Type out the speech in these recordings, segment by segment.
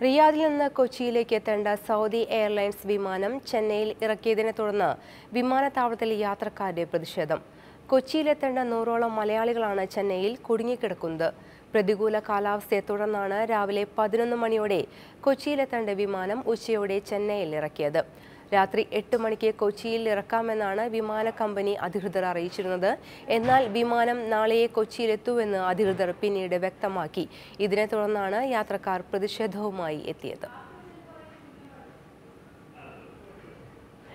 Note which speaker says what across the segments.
Speaker 1: റിയാദിൽ നിന്ന് കൊച്ചിയിലേക്ക് എത്തേണ്ട സൗദി എയർലൈൻസ് വിമാനം ചെന്നൈയിൽ ഇറക്കിയതിനെ തുടർന്ന് വിമാനത്താവളത്തിൽ യാത്രക്കാരുടെ പ്രതിഷേധം. കൊച്ചിയിലെത്തേണ്ട 100ഓളം മലയാളികളാണ് ചെന്നൈയിൽ കുടുങ്ങിക്കിടക്കുന്നത്. പ്രതികൂല കാലാവസ്ഥയെ തുടർന്നാണ് രാവിലെ 11 മണിയോടെ കൊച്ചിയിലെത്തേണ്ട വിമാനം ഉച്ചയോടെ ചെന്നൈയിൽ ഇറക്കിയത്. രാത്രി 8 മണിക്ക് കൊച്ചിയിൽ ഇറക്കാമെന്നാണ് വിമാന കമ്പനി അധികൃതർ അറിയിച്ചിരുന്നത്. എന്നാൽ വിമാനം നാളെയെ കൊച്ചിയിലെത്തുമെന്ന് അധികൃതർ പിന്നീട് വ്യക്തമാക്കി. ഇതിനെ തുടർന്നാണ് യാത്രക്കാർ പ്രതിഷേധവുമായി എത്തിയത്.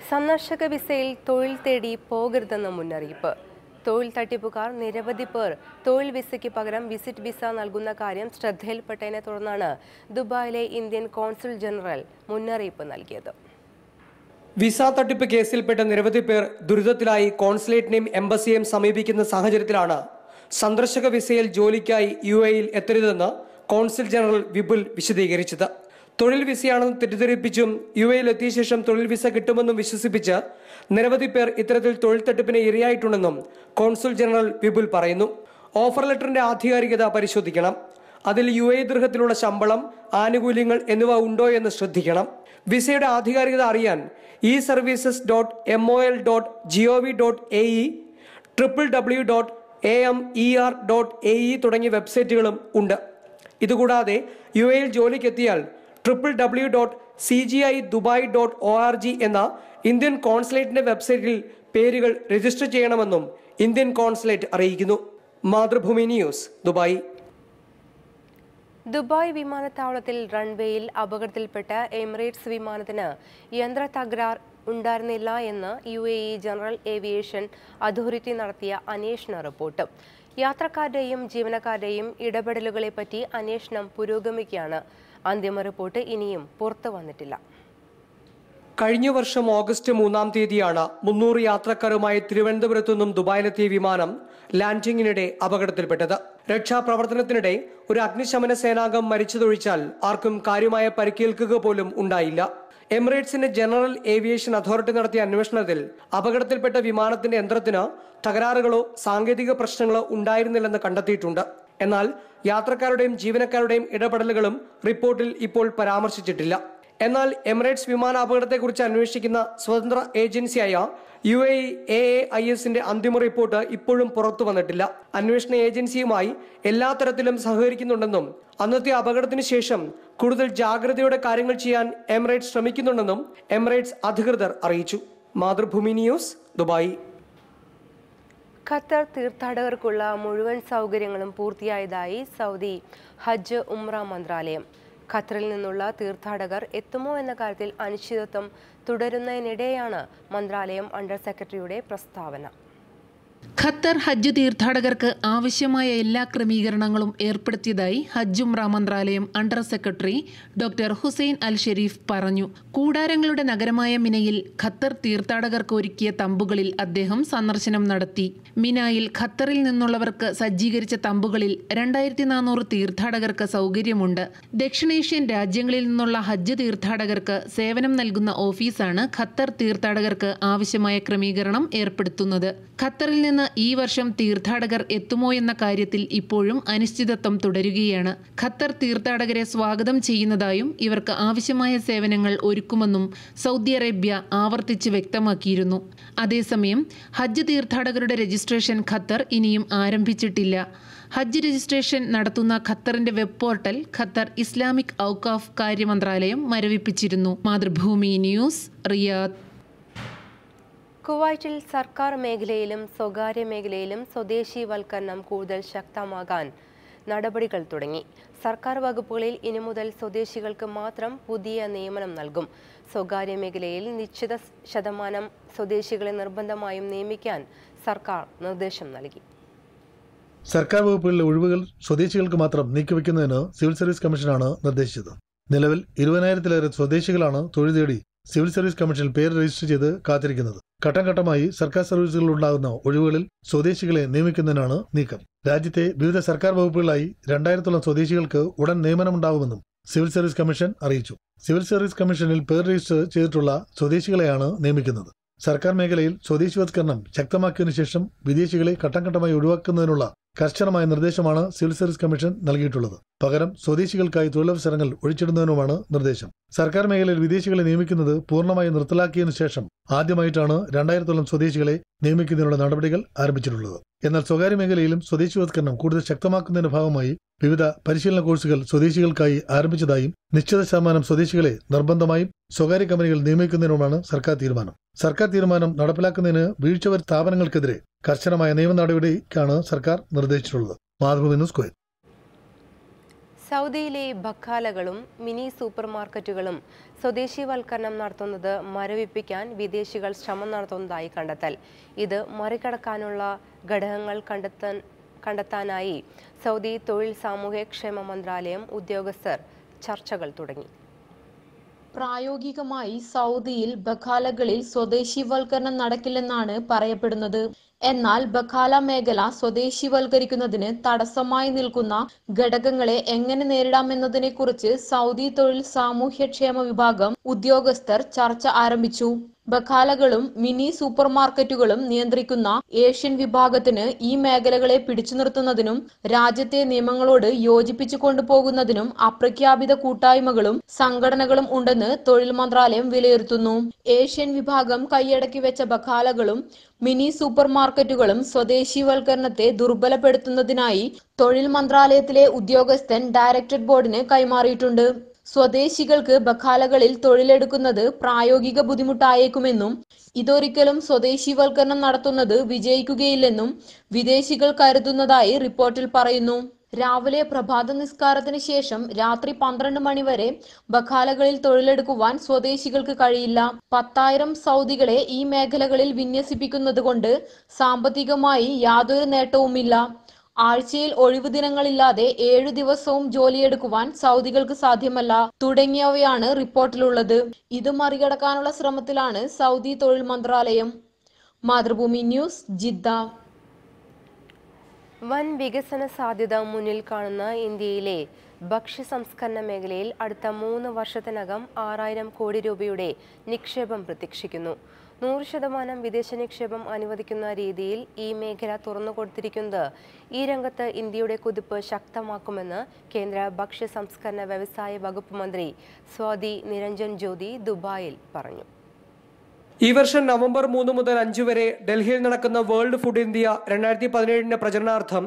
Speaker 1: സന്ദർശക വിസയിൽ തൊഴിൽ തേടി പോകരുതെന്ന മുന്നറിയിപ്പ്. തൊഴിൽ തട്ടിപ്പുകാർ നിരവധി പേർ തൊഴിൽ വിസയ്ക്ക് പകരം വിസിറ്റ് വിസ നൽകുന്ന കാര്യം ശ്രദ്ധയിൽപ്പെട്ടതിനെ തുടർന്നാണ് ദുബായിലെ ഇന്ത്യൻ കോൺസുൽ ജനറൽ മുന്നറിയിപ്പ് നൽകിയത്.
Speaker 2: വിസ തട്ടിപ്പ് കേസിൽപ്പെട്ട നിരവധി പേർ ദുരിതത്തിലായി കോൺസുലേറ്റിനെയും എംബസിയെയും സമീപിക്കുന്ന സാഹചര്യത്തിലാണ് സന്ദർശക വിസയിൽ ജോലിക്കായി UAEയിൽ എത്തരുതെന്ന് കോൺസുൽ ജനറൽ വിപുൽ വിശദീകരിച്ചത്. തൊഴിൽ വിസയാണെന്ന് തെറ്റിദ്ധരിപ്പിച്ചും UAEയിൽ എത്തിയ ശേഷം തൊഴിൽ വിസ കിട്ടുമെന്നും വിശ്വസിപ്പിച്ച് നിരവധി പേർ ഇത്തരത്തിൽ തൊഴിൽ തട്ടിപ്പിന് ഇരയായിട്ടുണ്ടെന്നും കോൺസുൽ ജനറൽ വിപുൽ പറയുന്നു. ഓഫർ ലെറ്ററിന്റെ ആധികാരികത പരിശോധിക്കണം. അതിൽ UAE ദൃഹത്തിലുള്ള ശമ്പളം, ആനുകൂല്യങ്ങൾ എന്നിവ ഉണ്ടോ എന്ന് ശ്രദ്ധിക്കണം. വിസയുടെ ആധികാരികത അറിയാൻ eservices.mol.gov.ae, www.amer.ae തുടങ്ങിയ വെബ്സൈറ്റുകളും ഉണ്ട്. ഇതുകൂടാതെ UAEയിൽ ജോലിക്കെത്തിയാൽ www.cgidubai.org എന്ന ഇന്ത്യൻ കോൺസുലേറ്റിന്റെ വെബ്സൈറ്റിൽ പേരുകൾ രജിസ്റ്റർ ചെയ്യണമെന്നും ഇന്ത്യൻ കോൺസുലേറ്റ് അറിയിക്കുന്നു. Mathrubhumi news, Dubai.
Speaker 1: ദുബായ് വിമാനത്താവളത്തിൽ റൺവേയിൽ അപകടത്തിൽപ്പെട്ട എമിറേറ്റ്സ് വിമാനത്തിന് യന്ത്ര തകരാർ ഉണ്ടായിരുന്നില്ല എന്ന് UAE ജനറൽ ഏവിയേഷൻ അതോറിറ്റി നടത്തിയ അന്വേഷണ റിപ്പോർട്ട്. യാത്രക്കാരുടെയും ജീവനക്കാരുടെയും ഇടപെടലുകളെപ്പറ്റി അന്വേഷണം പുരോഗമിക്കുകയാണ്. അന്തിമ റിപ്പോർട്ട് ഇനിയും പുറത്തു വന്നിട്ടില്ല.
Speaker 2: കഴിഞ്ഞ വർഷം ഓഗസ്റ്റ് 3-ാം തീയതിയാണ് 300 യാത്രക്കാരുമായി തിരുവനന്തപുരത്തു നിന്നും ദുബായിലെത്തിയ വിമാനം ലാൻഡിങ്ങിനിടെ അപകടത്തിൽപ്പെട്ടത്. രക്ഷാപ്രവർത്തനത്തിനിടെ ഒരു അഗ്നിശമന സേനാംഗം മരിച്ചതൊഴിച്ചാൽ ആർക്കും കാര്യമായ പരിക്കേൽക്കുക പോലും ഉണ്ടായില്ല. എമിറേറ്റ്സിന്റെ ജനറൽ ഏവിയേഷൻ അതോറിറ്റി നടത്തിയ അന്വേഷണത്തിൽ അപകടത്തിൽപ്പെട്ട വിമാനത്തിന്റെ യന്ത്രത്തിന് തകരാറുകളോ സാങ്കേതിക പ്രശ്നങ്ങളോ ഉണ്ടായിരുന്നില്ലെന്ന് കണ്ടെത്തിയിട്ടുണ്ട്. എന്നാൽ യാത്രക്കാരുടെയും ജീവനക്കാരുടെയും ഇടപെടലുകളും റിപ്പോർട്ടിൽ ഇപ്പോൾ പരാമർശിച്ചിട്ടില്ല. എന്നാൽ എമിറേറ്റ്സ് വിമാന അപകടത്തെക്കുറിച്ച് അന്വേഷിക്കുന്ന സ്വതന്ത്ര ഏജൻസിയായ UAE AAISന്റെ അന്തിമ റിപ്പോർട്ട് ഇപ്പോഴും പുറത്തു വന്നിട്ടില്ല. അന്വേഷണ ഏജൻസിയുമായി എല്ലാ തരത്തിലും സഹകരിക്കുന്നുണ്ടെന്നും അന്നത്തെ അപകടത്തിന് ശേഷം കൂടുതൽ ജാഗ്രതയോടെ കാര്യങ്ങൾ ചെയ്യാൻ എമിറേറ്റ്സ് ശ്രമിക്കുന്നുണ്ടെന്നും എമിറേറ്റ്സ് അധികൃതർ അറിയിച്ചു. Mathrubhumi news, Dubai.
Speaker 1: ഖത്തർ തീർത്ഥാടകർക്കുള്ള മുഴുവൻ സൗകര്യങ്ങളും പൂർത്തിയായതായി സൗദി ഹജ്ജ് ഉംറ മന്ത്രാലയം. ഖത്തറിൽ നിന്നുള്ള തീർത്ഥാടകർ എത്തുമോ എന്ന കാര്യത്തിൽ അനിശ്ചിതത്വം തുടരുന്നതിനിടെയാണ് മന്ത്രാലയം അണ്ടർ സെക്രട്ടറിയുടെ പ്രസ്താവന.
Speaker 3: ഖത്തർ ഹജ്ജ് തീർത്ഥാടകർക്ക് ആവശ്യമായ എല്ലാ ക്രമീകരണങ്ങളും ഏർപ്പെടുത്തിയതായി ഹജ്ജ് ഉംറ മന്ത്രാലയം അണ്ടർ സെക്രട്ടറി ഡോക്ടർ ഹുസൈൻ അൽ ഷെരീഫ് പറഞ്ഞു. കൂടാരങ്ങളുടെ നഗരമായ മിനയിൽ ഖത്തർ തീർത്ഥാടകർക്ക് ഒരുക്കിയ തമ്പുകളിൽ അദ്ദേഹം സന്ദർശനം നടത്തി. മിനായിൽ ഖത്തറിൽ നിന്നുള്ളവർക്ക് സജ്ജീകരിച്ച തമ്പുകളിൽ 2400 തീർത്ഥാടകർക്ക് സൗകര്യമുണ്ട്. ദക്ഷിണേഷ്യൻ രാജ്യങ്ങളിൽ നിന്നുള്ള ഹജ്ജ് തീർത്ഥാടകർക്ക് സേവനം നൽകുന്ന ഓഫീസാണ് ഖത്തർ തീർത്ഥാടകർക്ക് ആവശ്യമായ ക്രമീകരണം ഏർപ്പെടുത്തുന്നത്. ഖത്തറിൽ നിന്ന് ഈ വർഷം തീർത്ഥാടകർ എത്തുമോ എന്ന കാര്യത്തിൽ ഇപ്പോഴും അനിശ്ചിതത്വം തുടരുകയാണ്. ഖത്തർ തീർത്ഥാടകരെ സ്വാഗതം ചെയ്യുന്നതായും ഇവർക്ക് ആവശ്യമായ സേവനങ്ങൾ ഒരുക്കുമെന്നും സൗദി അറേബ്യ ആവർത്തിച്ച് വ്യക്തമാക്കിയിരുന്നു. അതേസമയം ഹജ്ജ് തീർത്ഥാടകരുടെ രജിസ്ട്രേഷൻ ഖത്തർ ഇനിയും ആരംഭിച്ചിട്ടില്ല. ഹജ്ജ് രജിസ്ട്രേഷൻ നടത്തുന്ന ഖത്തറിന്റെ വെബ് പോർട്ടൽ ഖത്തർ ഇസ്ലാമിക് ഔഖാഫ് കാര്യ മന്ത്രാലയം മരവിപ്പിച്ചിരുന്നു. Mathrubhumi news, Riyadh.
Speaker 1: കുവൈറ്റിൽ സർക്കാർ മേഖലയിലും സ്വകാര്യ മേഖലയിലും സ്വദേശിവൽക്കരണം കൂടുതൽ ശക്തമാകാൻ നടപടികൾ തുടങ്ങി. സർക്കാർ വകുപ്പുകളിൽ ഇനി മുതൽ സ്വദേശികൾക്ക് മാത്രം പുതിയ നിയമനം നൽകും. സ്വകാര്യ മേഖലയിൽ നിശ്ചിത ശതമാനം സ്വദേശികളെ നിർബന്ധമായും നിയമിക്കാൻ സർക്കാർ നിർദ്ദേശം നൽകി.
Speaker 4: സർക്കാർ വകുപ്പുകളിലെ ഒഴിവുകൾ സ്വദേശികൾക്ക് മാത്രം നീക്കിവെക്കുന്നതിന് സിവിൽ സർവീസ് കമ്മീഷനാണ് നിർദ്ദേശിച്ചത്. നിലവിൽ 20,000-ലേറെ സ്വദേശികളാണ് തൊഴിൽ തേടി സിവിൽ സർവീസ് കമ്മീഷനിൽ പേര് രജിസ്റ്റർ ചെയ്ത് കാത്തിരിക്കുന്നത്. ഘട്ടം ഘട്ടമായി സർക്കാർ സർവീസുകളിൽ ഉണ്ടാകുന്ന ഒഴിവുകളിൽ സ്വദേശികളെ നിയമിക്കുന്നതിനാണ് നീക്കം. രാജ്യത്തെ വിവിധ സർക്കാർ വകുപ്പുകളിലായി 2000-ഓളം സ്വദേശികൾക്ക് ഉടൻ നിയമനമുണ്ടാകുമെന്നും സിവിൽ സർവീസ് കമ്മീഷൻ അറിയിച്ചു. സിവിൽ സർവീസ് കമ്മീഷനിൽ പേർ രജിസ്റ്റർ ചെയ്തിട്ടുള്ള സ്വദേശികളെയാണ് നിയമിക്കുന്നത്. സർക്കാർ മേഖലയിൽ സ്വദേശിവത്കരണം ശക്തമാക്കിയതിനു ശേഷം വിദേശികളെ ഘട്ടം ഘട്ടമായി ഒഴിവാക്കുന്നതിനുള്ള കർശനമായ നിർദ്ദേശമാണ് സിവിൽ സർവീസ് കമ്മീഷൻ നൽകിയിട്ടുള്ളത്. പകരം സ്വദേശികൾക്കായി തൊഴിലവസരങ്ങൾ ഒഴിച്ചിടുന്നതിനുമാണ് നിർദ്ദേശം. സർക്കാർ മേഖലയിൽ വിദേശികളെ നിയമിക്കുന്നത് പൂർണ്ണമായി നിർത്തലാക്കിയതിനു ശേഷം ആദ്യമായിട്ടാണ് 2000-ഓളം സ്വദേശികളെ നിയമിക്കുന്നതിനുള്ള നടപടികൾ ആരംഭിച്ചിട്ടുള്ളത്. എന്നാൽ സ്വകാര്യ മേഖലയിലും സ്വദേശിവത്കരണം കൂടുതൽ ശക്തമാക്കുന്നതിന്റെ ഭാഗമായി വിവിധ പരിശീലന കോഴ്സുകൾ സ്വദേശികൾക്കായി ആരംഭിച്ചതായും നിശ്ചിത ശതമാനം സ്വദേശികളെ നിർബന്ധമായും സ്വകാര്യ കമ്പനികൾ നിയമിക്കുന്നതിനുമാണ് സർക്കാർ തീരുമാനം. സർക്കാർ തീരുമാനം നടപ്പിലാക്കുന്നതിന് വീഴ്ച വരുത്തിയ സ്ഥാപനങ്ങൾക്കെതിരെ കർശനമായ നിയമ നടപടിക്കാണ് സർക്കാർ നിർദ്ദേശിച്ചിട്ടുള്ളത്. Mathrubhumi news, Kuwait.
Speaker 1: സൗദിയിലെ ബഖാലകളും മിനി സൂപ്പർ മാർക്കറ്റുകളും സ്വദേശിവൽക്കരണം നടത്തുന്നത് മരവിപ്പിക്കാൻ വിദേശികൾ ശ്രമം നടത്തുന്നതായി കണ്ടെത്തൽ. ഇത് മറികടക്കാനുള്ള ഘടകങ്ങൾ കണ്ടെത്താനായി സൗദി തൊഴിൽ സാമൂഹ്യക്ഷേമ മന്ത്രാലയം ഉദ്യോഗസ്ഥർ ചർച്ചകൾ തുടങ്ങി.
Speaker 5: പ്രായോഗികമായി സൗദിയിൽ ബഖാലകളിൽ സ്വദേശിവൽക്കരണം നടക്കില്ലെന്നാണ് പറയപ്പെടുന്നത്. എന്നാൽ ബഖാല മേഖല സ്വദേശിവൽക്കരിക്കുന്നതിന് തടസ്സമായി നിൽക്കുന്ന ഘടകങ്ങളെ എങ്ങനെ നേരിടാമെന്നതിനെക്കുറിച്ച് സൗദി തൊഴിൽ സാമൂഹ്യക്ഷേമ വിഭാഗം ഉദ്യോഗസ്ഥർ ചർച്ച ആരംഭിച്ചു. ബഖാലകളും മിനി സൂപ്പർ മാർക്കറ്റുകളും നിയന്ത്രിക്കുന്ന ഏഷ്യൻ വിഭാഗത്തിന് ഈ മേഖലകളെ പിടിച്ചു നിർത്തുന്നതിനും രാജ്യത്തെ നിയമങ്ങളോട് യോജിപ്പിച്ചു കൊണ്ടുപോകുന്നതിനും അപ്രഖ്യാപിത കൂട്ടായ്മകളും സംഘടനകളും ഉണ്ടെന്ന് തൊഴിൽ മന്ത്രാലയം വിലയിരുത്തുന്നു. ഏഷ്യൻ വിഭാഗം കൈയടക്കി വെച്ച ബഖാലകളും മിനി സൂപ്പർ മാർക്കറ്റുകളും സ്വദേശിവൽക്കരണത്തെ ദുർബലപ്പെടുത്തുന്നതിനായി തൊഴിൽ മന്ത്രാലയത്തിലെ ഉദ്യോഗസ്ഥൻ ഡയറക്ടറേറ്റ് ബോർഡിന് കൈമാറിയിട്ടുണ്ട്. സ്വദേശികൾക്ക് ബഖാലകളിൽ തൊഴിലെടുക്കുന്നത് പ്രായോഗിക ബുദ്ധിമുട്ടായേക്കുമെന്നും ഇതൊരിക്കലും സ്വദേശിവൽക്കരണം നടത്തുന്നത് വിജയിക്കുകയില്ലെന്നും വിദേശികൾ കരുതുന്നതായി റിപ്പോർട്ടിൽ പറയുന്നു. രാവിലെ പ്രഭാത നിസ്കാരത്തിന് ശേഷം രാത്രി 12 മണി വരെ ബഖാലകളിൽ തൊഴിലെടുക്കുവാൻ സ്വദേശികൾക്ക് കഴിയില്ല. 10,000 സൗദികളെ ഈ മേഖലകളിൽ വിന്യസിപ്പിക്കുന്നത് കൊണ്ട് സാമ്പത്തികമായി യാതൊരു നേട്ടവുമില്ല. ആഴ്ചയിൽ ഒഴിവു ദിനങ്ങളില്ലാതെ 7 ദിവസവും ജോലിയെടുക്കുവാൻ സൗദികൾക്ക് സാധ്യമല്ല തുടങ്ങിയവയാണ് റിപ്പോർട്ടിലുള്ളത്. ഇത് മറികടക്കാനുള്ള ശ്രമത്തിലാണ് സൗദി തൊഴിൽ മന്ത്രാലയം. Mathrubhumi news, Jeddah.
Speaker 1: വൻ വികസന സാധ്യത മുന്നിൽ കാണുന്ന ഇന്ത്യയിലെ ഭക്ഷ്യ സംസ്കരണ മേഖലയിൽ അടുത്ത 3 വർഷത്തിനകം 6,000 കോടി രൂപയുടെ നിക്ഷേപം പ്രതീക്ഷിക്കുന്നു. 100% വിദേശ നിക്ഷേപം അനുവദിക്കുന്ന രീതിയിൽ ഈ മേഖല തുറന്നുകൊടുത്തിരിക്കുന്നത് ഈ രംഗത്ത് ഇന്ത്യയുടെ കുതിപ്പ് ശക്തമാക്കുമെന്ന് കേന്ദ്ര ഭക്ഷ്യ സംസ്കരണ വ്യവസായ വകുപ്പ് മന്ത്രി സ്വാതി നിരഞ്ജൻ ജ്യോതി ദുബായിൽ പറഞ്ഞു.
Speaker 2: ഈ വർഷം നവംബർ 3 മുതൽ 5 വരെ ഡൽഹിയിൽ നടക്കുന്ന വേൾഡ് ഫുഡ് ഇന്ത്യ 2017 പ്രചരണാർത്ഥം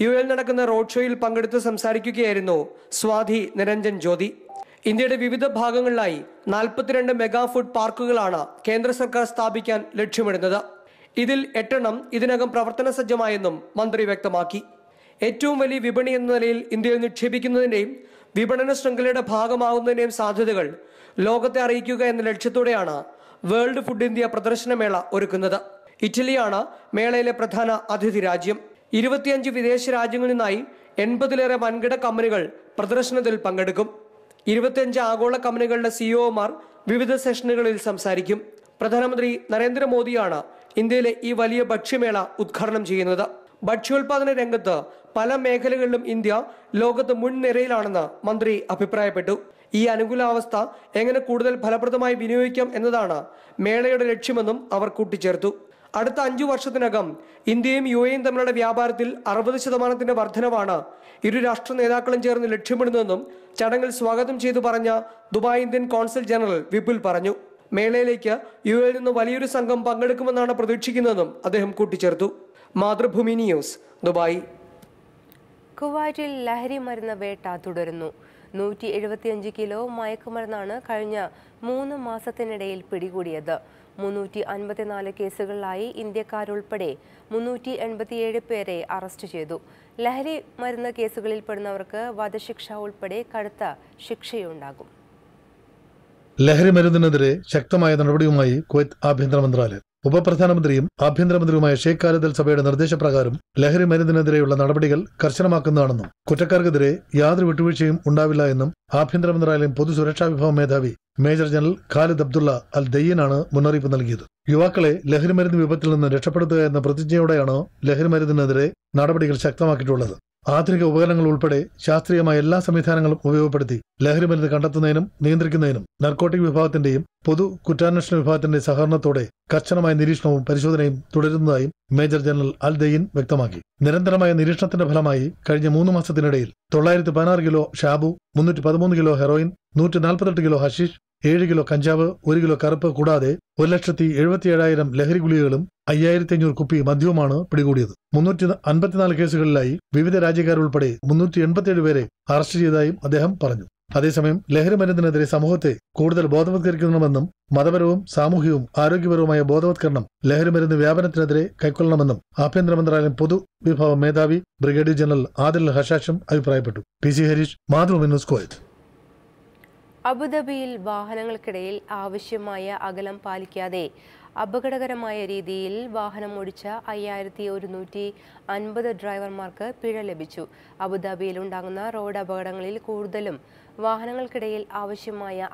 Speaker 2: യുഎയിൽ നടക്കുന്ന റോഡ് ഷോയിൽ പങ്കെടുത്ത് സംസാരിക്കുകയായിരുന്നു സ്വാതി നിരഞ്ജൻ ജ്യോതി. ഇന്ത്യയുടെ വിവിധ ഭാഗങ്ങളിലായി 42 മെഗാ ഫുഡ് പാർക്കുകളാണ് കേന്ദ്ര സർക്കാർ സ്ഥാപിക്കാൻ ലക്ഷ്യമിടുന്നത്. ഇതിൽ 8 ഇതിനകം പ്രവർത്തന സജ്ജമായെന്നും മന്ത്രി വ്യക്തമാക്കി. ഏറ്റവും വലിയ വിപണി എന്ന നിലയിൽ ഇന്ത്യയിൽ നിക്ഷേപിക്കുന്നതിന്റെയും വിപണന ശൃംഖലയുടെ ഭാഗമാകുന്നതിന്റെയും സാധ്യതകൾ ലോകത്തെ അറിയിക്കുക എന്ന ലക്ഷ്യത്തോടെയാണ് വേൾഡ് ഫുഡ് ഇന്ത്യ പ്രദർശനമേള ഒരുക്കുന്നത്. ഇറ്റലിയാണ് മേളയിലെ പ്രധാന അതിഥി രാജ്യം. 25 വിദേശ രാജ്യങ്ങളിൽ നിന്നായി 80-ലേറെ വൻകിട കമ്പനികൾ പ്രദർശനത്തിൽ പങ്കെടുക്കും. 25 ആഗോള കമ്പനികളുടെ സിഇഒമാർ വിവിധ സെഷനുകളിൽ സംസാരിക്കും. പ്രധാനമന്ത്രി നരേന്ദ്രമോദിയാണ് ഇന്ത്യയിലെ ഈ വലിയ ഭക്ഷ്യമേള ഉദ്ഘാടനം ചെയ്യുന്നത്. ഭക്ഷ്യോൽപാദന രംഗത്ത് പല മേഖലകളിലും ഇന്ത്യ ലോകത്ത് മുൻനിരയിലാണെന്ന് മന്ത്രി അഭിപ്രായപ്പെട്ടു. ഈ അനുകൂലാവസ്ഥ എങ്ങനെ കൂടുതൽ ഫലപ്രദമായി വിനിയോഗിക്കാം എന്നതാണ് മേളയുടെ ലക്ഷ്യമെന്നും അവർ കൂട്ടിച്ചേർത്തു. അടുത്ത 5 വർഷത്തിനകം ഇന്ത്യയും യുഎഇയും തമ്മിലുള്ള വ്യാപാരത്തിൽ 60% വർധനവാണ് ഇരു രാഷ്ട്ര നേതാക്കളും ചേർന്ന് ലക്ഷ്യമിടുന്നതെന്നും ചടങ്ങിൽ സ്വാഗതം ചെയ്തു പറഞ്ഞ Dubai Indian consul general Vipul പറഞ്ഞു. മേളയിലേക്ക് യുഎഇയിൽ നിന്ന് വലിയൊരു സംഘം പങ്കെടുക്കുമെന്നാണ് പ്രതീക്ഷിക്കുന്നതെന്നും അദ്ദേഹം കൂട്ടിച്ചേർത്തു. Mathrubhumi news, Dubai.
Speaker 1: കുവൈറ്റിൽ ലഹരി മരുന്ന് വേട്ട തുടരുന്നു. 175 കിലോ മയക്കുമരുന്നാണ് കഴിഞ്ഞ 3 മാസത്തിനിടയിൽ പിടികൂടിയത്. 354 കേസുകളിലായി ഇന്ത്യക്കാരുൾപ്പെടെ 387 പേരെ അറസ്റ്റ് ചെയ്തു. ലഹരി മരുന്ന് കേസുകളിൽ പെടുന്നവർക്ക് വധശിക്ഷ ഉൾപ്പെടെ കടുത്ത ശിക്ഷയുണ്ടാകും.
Speaker 4: ലഹരി മരുന്നിനെതിരെ ശക്തമായ നടപടിയുമായി കുവൈത്ത് ആഭ്യന്തര മന്ത്രാലയം. ഉപപ്രധാനമന്ത്രിയും ആഭ്യന്തരമന്ത്രിയുമായ ഷെയ്ഖ് ഖാലിദ് അൽ സബയുടെ നിർദ്ദേശപ്രകാരം ലഹരി മരുന്നിനെതിരെയുള്ള നടപടികൾ കർശനമാക്കുന്നതാണെന്നും കുറ്റക്കാർക്കെതിരെ യാതൊരു വിട്ടുവീഴ്ചയും ഉണ്ടാവില്ല എന്നും ആഭ്യന്തര മന്ത്രാലയം പൊതുസുരക്ഷാ വിഭാഗം മേധാവി മേജർ ജനറൽ ഖാലിദ് അബ്ദുള്ള അൽ ദയ്യനാണ് മുന്നറിയിപ്പ് നൽകിയത്. യുവാക്കളെ ലഹരിമരുന്ന് വിപത്തിൽ നിന്ന് രക്ഷപ്പെടുത്തുക എന്ന പ്രതിജ്ഞയോടെയാണ് ലഹരിമരുന്നിനെതിരെ നടപടികൾ ശക്തമാക്കിയിട്ടുള്ളത്. ആധുനിക ഉപകരണങ്ങൾ ഉൾപ്പെടെ ശാസ്ത്രീയമായ എല്ലാ സംവിധാനങ്ങളും ഉപയോഗപ്പെടുത്തി ലഹരിമരുന്ന് കണ്ടെത്തുന്നതിനും നിയന്ത്രിക്കുന്നതിനും നർക്കോട്ടിക് വിഭാഗത്തിന്റെയും പൊതു കുറ്റാന്വേഷണ വിഭാഗത്തിന്റെ സഹകരണത്തോടെ കർശനമായ നിരീക്ഷണവും പരിശോധനയും തുടരുന്നതായും മേജർ ജനറൽ അൽ ദയ്യൻ വ്യക്തമാക്കി. നിരന്തരമായ നിരീക്ഷണത്തിന്റെ ഫലമായി കഴിഞ്ഞ 3 മാസത്തിനിടയിൽ 916 kilo Shabu, 313 kilo heroin, 148 kilo hashish, 7 kilo കഞ്ചാവ്, 1 കിലോ കറുപ്പ് കൂടാതെ 1,77,000 ലഹരി ഗുളികകളും 5,500 കുപ്പി മദ്യവുമാണ് പിടികൂടിയത്. 354 കേസുകളിലായി വിവിധ രാജ്യക്കാരുൾപ്പെടെ 387 പേരെ അറസ്റ്റ് ചെയ്തതായും അദ്ദേഹം പറഞ്ഞു. അതേസമയം ലഹരി മരുന്നിനെതിരെ സമൂഹത്തെ കൂടുതൽ ബോധവത്കരിക്കണമെന്നും മതപരവും സാമൂഹികവും ആരോഗ്യപരവുമായ ബോധവത്കരണം ലഹരിമരുന്ന് വ്യാപനത്തിനെതിരെ കൈക്കൊള്ളണമെന്നും ആഭ്യന്തര മന്ത്രാലയം പൊതുവിഭാഗം മേധാവി ബ്രിഗേഡിയർ ജനറൽ ആദിൽ ഹഷാഷും അഭിപ്രായപ്പെട്ടു. PC Harish, Mathrubhumi news, Kuwait.
Speaker 1: അബുദാബിയിൽ വാഹനങ്ങൾക്കിടയിൽ ആവശ്യമായ അകലം പാലിക്കാതെ അപകടകരമായ രീതിയിൽ വാഹനം ഓടിച്ച 5150 ഡ്രൈവർമാർക്ക് പിഴ ലഭിച്ചു. അബുദാബിയിൽ ഉണ്ടാകുന്ന റോഡ് അപകടങ്ങളിൽ കൂടുതലും വാഹനങ്ങൾക്കിടയിൽ ആവശ്യമായ